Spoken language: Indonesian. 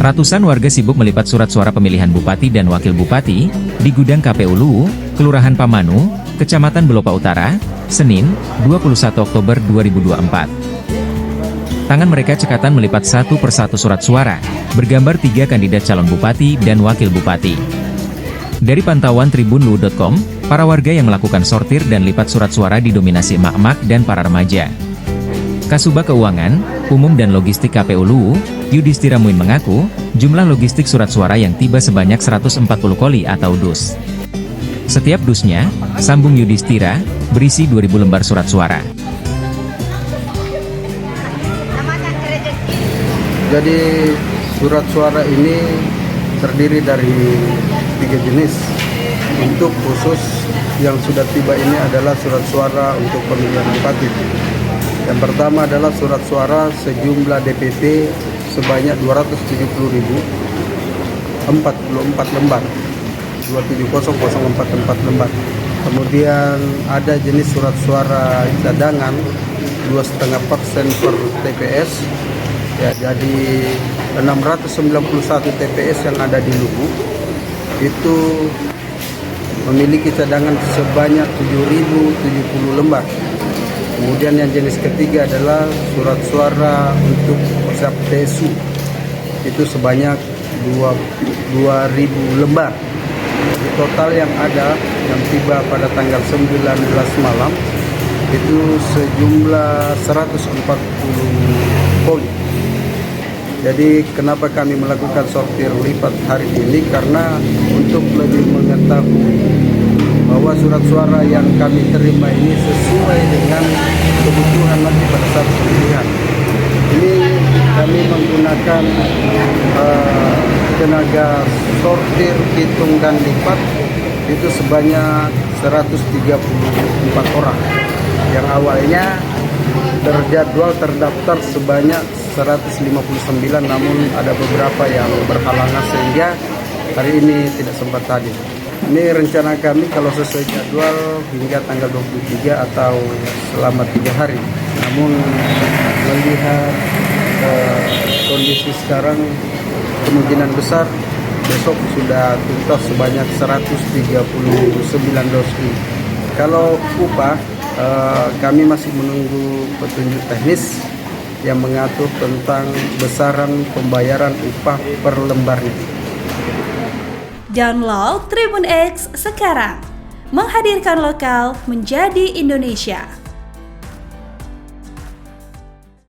Ratusan warga sibuk melipat surat suara pemilihan bupati dan wakil bupati di gudang KPU Luwu, Kelurahan Pamanu, Kecamatan Belopa Utara, Senin, 21 Oktober 2024. Tangan mereka cekatan melipat satu persatu surat suara, bergambar 3 kandidat calon bupati dan wakil bupati. Dari pantauan tribunluwu.com, para warga yang melakukan sortir dan lipat surat suara didominasi emak-emak dan para remaja. Kasubag Keuangan, Umum dan Logistik KPU Luwu, Yudhistira Muin mengaku, jumlah logistik surat suara yang tiba sebanyak 140 koli atau dus. Setiap dusnya, sambung Yudhistira, berisi 2000 lembar surat suara. Jadi surat suara ini terdiri dari 3 jenis. Untuk khusus yang sudah tiba ini adalah surat suara untuk pemilihan bupati. Yang pertama adalah surat suara sejumlah DPP sebanyak 270.044 lembar, 270.044 lembar. Kemudian ada jenis surat suara cadangan 2,5% per TPS, ya, jadi 691 TPS yang ada di Luwu itu memiliki cadangan sebanyak 7.070 lembar. Kemudian yang jenis ketiga adalah surat suara untuk PSU, itu sebanyak 2.000 lembar. Jadi total yang ada yang tiba pada tanggal 19 malam itu sejumlah 140 koli. Jadi kenapa kami melakukan sortir lipat hari ini? Karena untuk lebih mengetahui bahwa surat suara yang kami terima ini sesuai dengan kebutuhan nanti pada saat pemilihan. Ini kami menggunakan tenaga sortir, hitung dan lipat itu sebanyak 134 orang. Yang awalnya terjadwal terdaftar sebanyak 159, namun ada beberapa yang berhalangan sehingga hari ini tidak sempat hadir. Ini rencana kami kalau sesuai jadwal hingga tanggal 23 atau selama 3 hari. Namun melihat kondisi sekarang kemungkinan besar besok sudah tuntas sebanyak 139 dosi. Kalau upah kami masih menunggu petunjuk teknis yang mengatur tentang besaran pembayaran upah per lembarnya. Download Tribun X sekarang, menghadirkan lokal menjadi Indonesia.